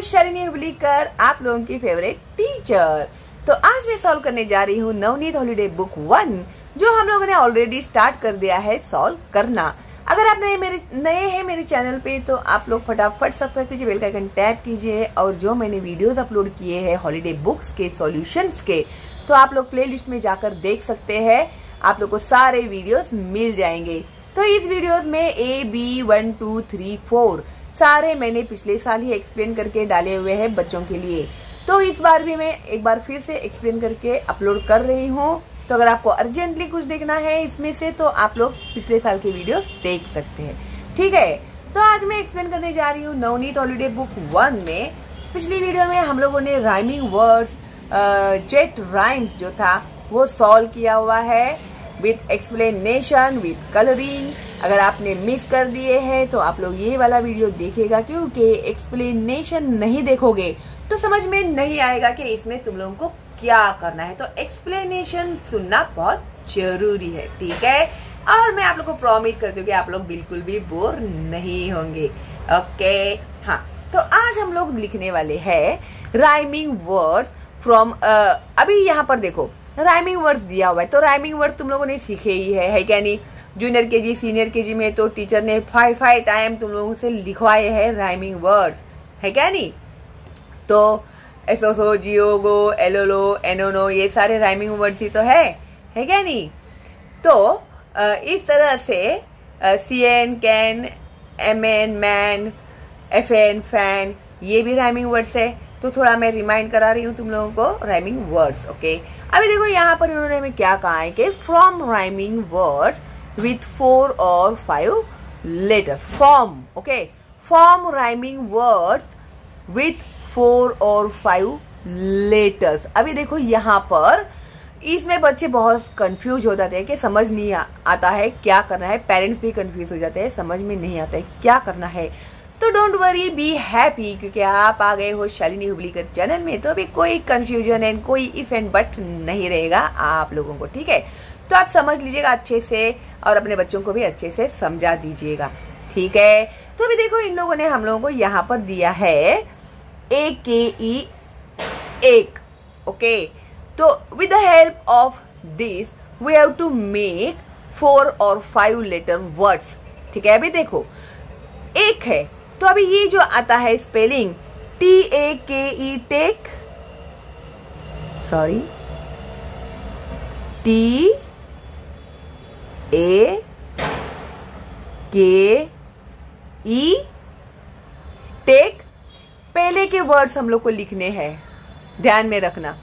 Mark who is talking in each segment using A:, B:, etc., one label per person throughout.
A: शालिनी हुबलीकर, आप लोगों की फेवरेट टीचर। तो आज मैं सॉल्व करने जा रही हूँ नवनीत हॉलीडे बुक 1, जो हम लोगों ने ऑलरेडी स्टार्ट कर दिया है सॉल्व करना। अगर आप नए हैं मेरे चैनल पे तो आप लोग फटाफट सब्सक्राइब कीजिए, बेल का आइकन टैप कीजिए। और जो मैंने वीडियोस अपलोड किए हैं हॉलीडे बुक्स के सॉल्यूशंस के, तो आप लोग प्लेलिस्ट में जाकर देख सकते हैं। आप लोग को सारे वीडियोस मिल जाएंगे। तो इस वीडियोस में A, B, 1, 2, 3, 4 सारे मैंने पिछले साल ही एक्सप्लेन करके डाले हुए हैं बच्चों के लिए। तो इस बार भी मैं एक बार फिर से एक्सप्लेन करके अपलोड कर रही हूँ। तो अगर आपको अर्जेंटली कुछ देखना है इसमें से, तो आप लोग पिछले साल के वीडियोस देख सकते हैं। ठीक है, तो आज मैं एक्सप्लेन करने जा रही हूँ नवनीत हॉलीडे बुक 1 में। पिछली वीडियो में हम लोगों ने राइमिंग वर्ड्स, जेट राइम्स जो था वो सॉल्व किया हुआ है विथ एक्सप्लेनेशन, विथ कलरिंग। अगर आपने मिस कर दिए हैं तो आप लोग ये वाला वीडियो देखेगा, क्योंकि एक्सप्लेनेशन नहीं देखोगे तो समझ में नहीं आएगा कि इसमें तुम लोगों को क्या करना है। तो एक्सप्लेनेशन सुनना बहुत जरूरी है, ठीक है। और मैं आप लोग को प्रॉमिस करती हूँ कि आप लोग बिल्कुल भी बोर नहीं होंगे। ओके, हाँ, तो आज हम लोग लिखने वाले हैं राइमिंग वर्ड फ्रॉम। अभी यहाँ पर देखो राइमिंग वर्ड्स दिया हुआ है, तो राइमिंग वर्ड्स तुम लोगों ने सीखे ही है क्या नहीं। जूनियर केजी, सीनियर केजी में तो टीचर ने 5 टाइम तुम लोगों से लिखवाए हैं राइमिंग वर्ड्स, है क्या नहीं। तो एसोसो, जियोगो, एलोलो, एनोनो, ये सारे राइमिंग वर्ड्स ही तो है क्या नहीं। तो इस तरह से CN, can, MN, man, FN, fan, ये भी राइमिंग वर्ड्स है। तो थोड़ा मैं रिमाइंड करा रही हूँ तुम लोगों को राइमिंग वर्ड्स। ओके, अभी देखो यहाँ पर इन्होंने हमें क्या कहा है कि फ्रॉम राइमिंग वर्ड्स विथ 4 और 5 letters. Form, okay, form rhyming words with 4 और 5 लेटर्स। अभी देखो यहाँ पर इसमें बच्चे बहुत कंफ्यूज हो जाते हैं कि समझ नहीं आता है क्या करना है। पेरेंट्स भी कंफ्यूज हो जाते हैं, समझ में नहीं आता है क्या करना है। तो डोंट वरी, बी हैप्पी, क्योंकि आप आ गए हो शालिनी हुबलीकर चैनल में। तो अभी कोई कंफ्यूजन एंड कोई इफ एंड बट नहीं रहेगा आप लोगों को, ठीक है। तो आप समझ लीजिएगा अच्छे से और अपने बच्चों को भी अच्छे से समझा दीजिएगा, ठीक है। तो अभी देखो इन लोगों ने हम लोगों को यहाँ पर दिया है AKE, एक, ओके। तो with the help of this we have to make 4 और 5 लेटर वर्ड्स, ठीक है। अभी देखो एक है, तो अभी ये जो आता है spelling TAKE, take, sorry, TAKE, take. पहले के वर्ड्स हम लोग को लिखने हैं, ध्यान में रखना,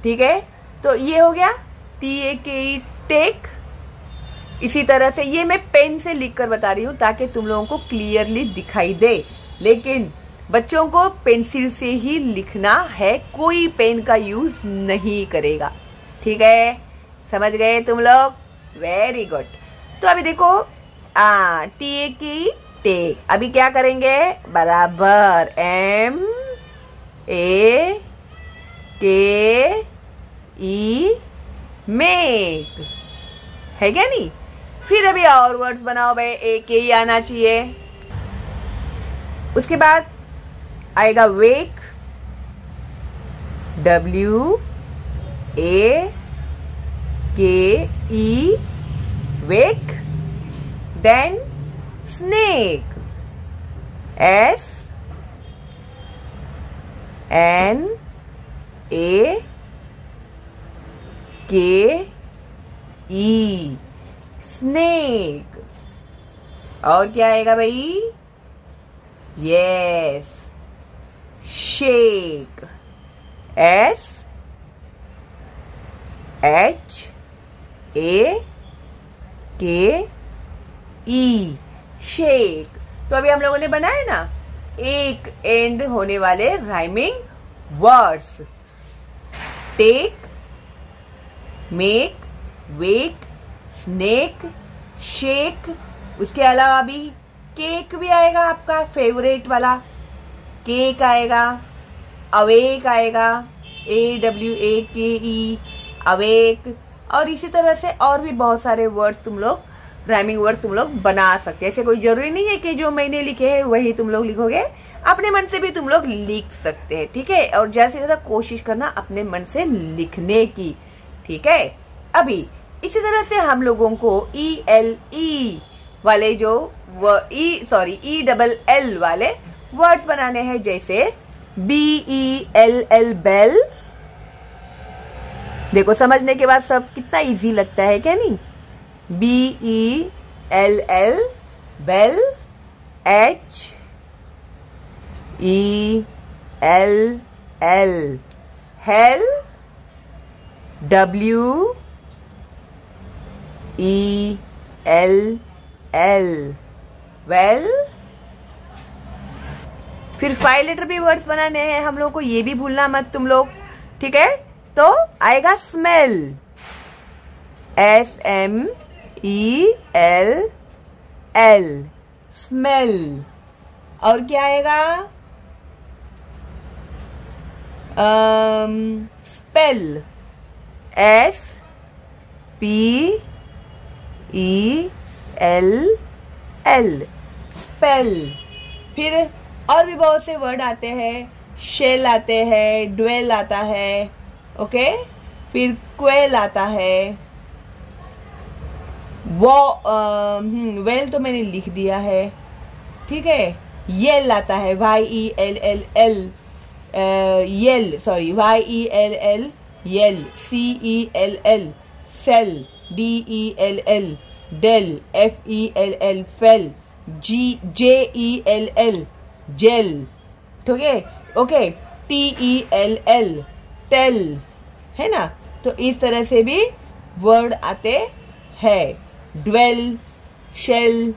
A: ठीक है। तो ये हो गया TAKE, टेक। इसी तरह से ये मैं पेन से लिखकर बता रही हूँ ताकि तुम लोगों को क्लियरली दिखाई दे, लेकिन बच्चों को पेंसिल से ही लिखना है, कोई पेन का यूज नहीं करेगा, ठीक है। समझ गए तुम लोग? Very good. तो अभी देखो TAKE, टेक। अभी क्या करेंगे, बराबर MAKE, मेक, है क्या नहीं। फिर अभी और वर्ड्स बनाओ भाई, AKE आना चाहिए। उसके बाद आएगा wake, WAKE, wake. Then snake, SNAKE, snake. और क्या आएगा भाई, यस, शेक, SHAKE, शेक। तो अभी हम लोगों ने बनाया ना एक एंड होने वाले राइमिंग वर्ड्स, टेक, मेक, वेक, स्नेक, शेक। उसके अलावा भी केक भी आएगा, आपका फेवरेट वाला केक आएगा, अवेक आएगा, AWAKE, अवेक। और इसी तरह से और भी बहुत सारे वर्ड्स तुम लोग राइमिंग वर्ड तुम लोग बना सकते हैं। ऐसे कोई जरूरी नहीं है कि जो मैंने लिखे हैं वही तुम लोग लिखोगे, अपने मन से भी तुम लोग लिख सकते हैं, ठीक है। और ज्यादा से ज्यादा कोशिश करना अपने मन से लिखने की, ठीक है। अभी इसी तरह से हम लोगों को ELE वाले जो ELL वाले वर्ड्स बनाने हैं, जैसे BELL बेल। देखो समझने के बाद सब कितना इजी लगता है, क्या नहीं। BELL bell, HELL hell, WELL well. फिर 5 लेटर भी वर्ड्स बनाने हैं हम लोग को, ये भी भूलना मत तुम लोग, ठीक है। तो आएगा स्मेल, SMELL स्मेल। और क्या आएगा, स्पेल, SPELL स्पेल। फिर और भी बहुत से वर्ड आते हैं, शेल आते हैं, ड्वेल आता है, ओके। फिर क्वेल आता है, वेल तो मैंने लिख दिया है, ठीक है। येल आता है, YELLL yell, sorry YELL yell, CELL cell, DELL dell, FELL fell, JELL jell, ठीक है, ओके। TELL टेल, है ना। तो इस तरह से भी वर्ड आते हैं, ड्वेल, शेल,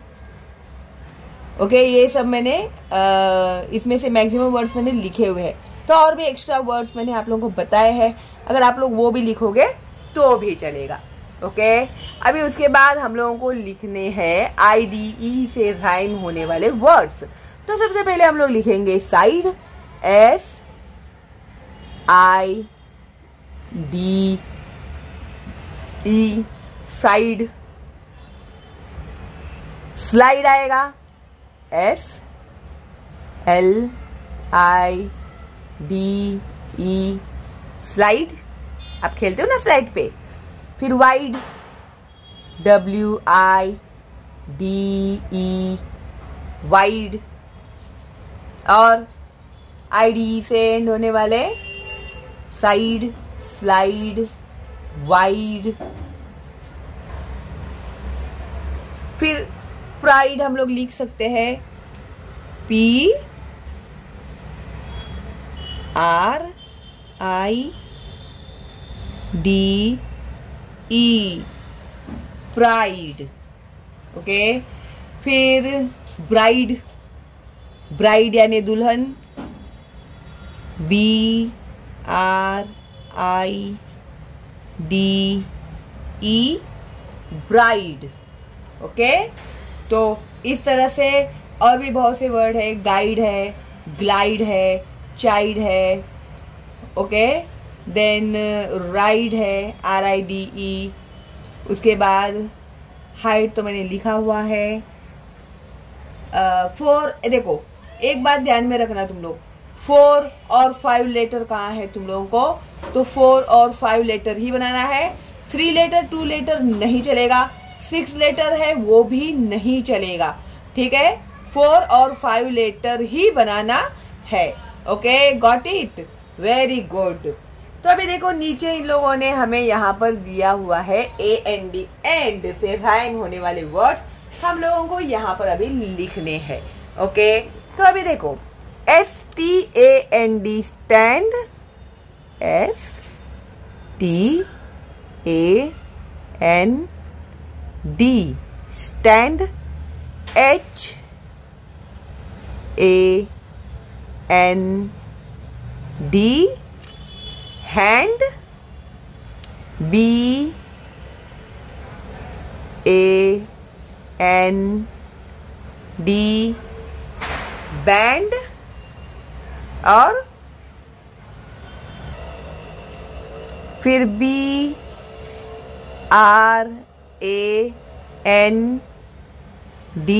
A: ओके। ये सब मैंने इसमें से मैक्सिमम वर्ड्स मैंने लिखे हुए हैं। तो और भी एक्स्ट्रा वर्ड्स मैंने आप लोगों को बताए हैं, अगर आप लोग वो भी लिखोगे तो भी चलेगा, ओके। अभी उसके बाद हम लोगों को लिखने हैं IDE से राइम होने वाले वर्ड्स। तो सबसे पहले हम लोग लिखेंगे साइड, SIDE साइड। स्लाइड आएगा, SLIDE स्लाइड। आप खेलते हो ना स्लाइड पे। फिर वाइड, WIDE वाइड। और IDE से एंड होने वाले साइड, स्लाइड, वाइड। फिर प्राइड हम लोग लिख सकते हैं, PRIDE प्राइड, ओके। फिर ब्राइड, ब्राइड यानी दुल्हन, BRIDE ब्राइड, ओके। तो इस तरह से और भी बहुत से वर्ड है, गाइड है, ग्लाइड है, चाइल्ड है, ओके। देन राइड है, RIDE। उसके बाद हाइट तो मैंने लिखा हुआ है। 4, देखो एक बात ध्यान में रखना तुम लोग, 4 और 5 लेटर कहाँ है तुम लोगों को, तो 4 और 5 लेटर ही बनाना है। 3 लेटर 2 लेटर नहीं चलेगा, 6 लेटर है वो भी नहीं चलेगा, ठीक है। 4 और 5 लेटर ही बनाना है, okay. Got it, very good. तो अभी देखो नीचे इन लोगों ने हमें यहाँ पर दिया हुआ है AND एंड से राइम होने वाले वर्ड्स हम लोगों को यहाँ पर अभी लिखने हैं, ओके। तो अभी देखो STAND stand, STAND stand, HAND hand, BAND band. और फिर N D,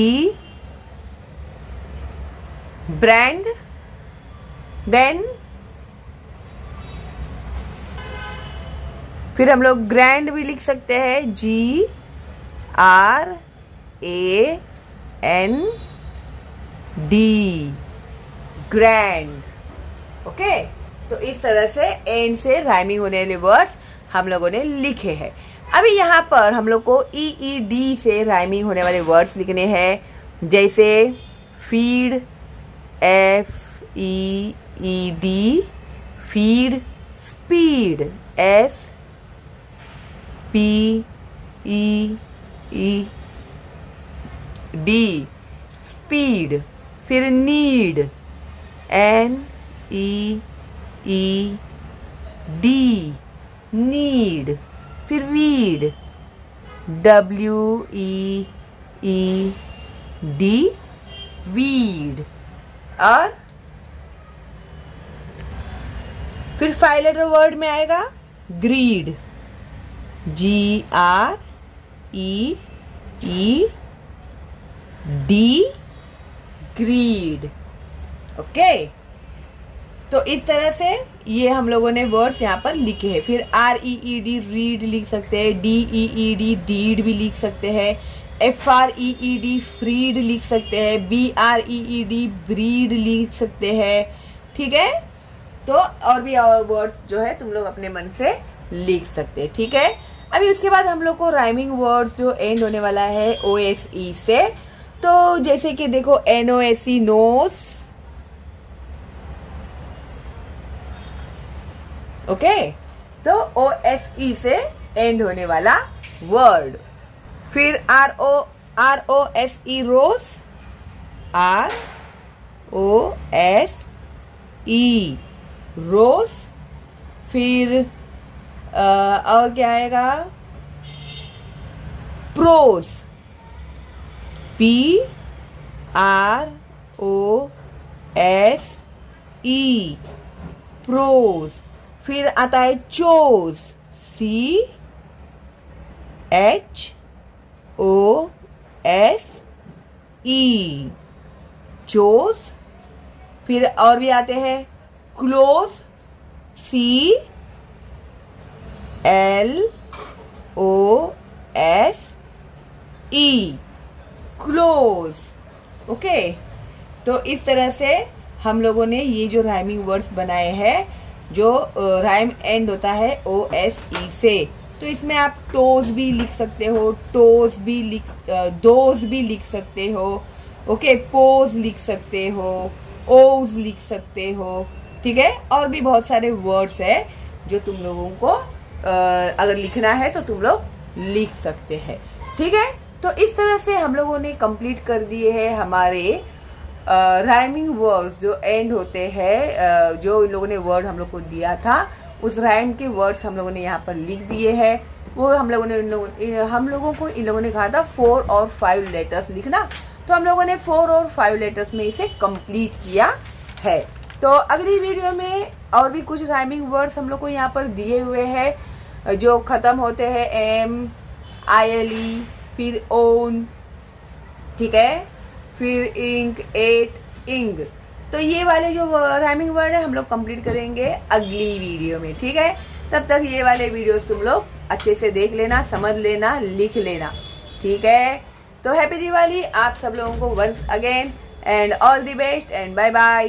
A: brand, then फिर हम लोग ग्रैंड भी लिख सकते हैं, GRAND, ग्रैंड। ओके, तो इस तरह से एंड से राइमिंग होने वाले वर्ड्स हम लोगों ने लिखे हैं। अभी यहाँ पर हम लोग को EED से राइमिंग होने वाले वर्ड्स लिखने हैं, जैसे feed, FEED, feed, speed, SPEED, speed, फिर नीड, NEED, नीड, फिर वीड, WEED, वीड, और फिर 5 लेटर वर्ड में आएगा ग्रीड, GREED, ग्रीड। ओके, तो इस तरह से ये हम लोगों ने वर्ड्स यहाँ पर लिखे हैं। फिर REED, रीड लिख सकते हैं, DEED, डीड भी लिख सकते हैं, FREED, फ्रीड लिख सकते हैं, BREED, ब्रीड लिख सकते हैं। ठीक है, तो और भी वर्ड जो है तुम लोग अपने मन से लिख सकते हैं। ठीक है, अभी उसके बाद हम लोग को राइमिंग वर्ड्स जो एंड होने वाला है OSE से, तो जैसे कि देखो NOSE, नोस। ओके, तो OSE से एंड होने वाला वर्ड। फिर ROSE, रोस, ROSE, रोस। फिर और क्या आएगा, प्रोस, PROSE, प्रोस। फिर आता है चोज, CHOSE, चोज। फिर और भी आते हैं क्लोज, CLOSE, क्लोज। ओके, तो इस तरह से हम लोगों ने ये जो राइमिंग वर्ड्स बनाए हैं, जो राइम एंड होता है OSE से। तो इसमें आप टोज भी लिख सकते हो, टोज भी दोज भी लिख सकते हो। ओके, पोज लिख सकते हो, ओज लिख सकते हो। ठीक है, और भी बहुत सारे वर्ड्स है जो तुम लोगों को अगर लिखना है तो तुम लोग लिख सकते हैं। ठीक है, तो इस तरह से हम लोगों ने कंप्लीट कर दिए हैं हमारे राइमिंग वर्ड्स जो एंड होते हैं। जो इन लोगों ने वर्ड हम लोग को दिया था, उस राइम के वर्ड्स हम लोगों ने यहाँ पर लिख दिए हैं। वो हम लोगों ने इन लोगों ने कहा था 4 और 5 लेटर्स लिखना, तो हम लोगों ने 4 और 5 लेटर्स में इसे कंप्लीट किया है। तो अगली वीडियो में और भी कुछ राइमिंग वर्ड्स हम लोग को यहाँ पर दिए हुए हैं जो खत्म होते हैं MILE, फिर ओन। ठीक है, फिर इंक, एट, इंग। तो ये वाले जो राइमिंग वर्ड है हम लोग कंप्लीट करेंगे अगली वीडियो में। ठीक है, तब तक ये वाले वीडियोस तुम लोग अच्छे से देख लेना, समझ लेना, लिख लेना। ठीक है, तो हैप्पी दिवाली आप सब लोगों को once again, and all the best, and bye bye.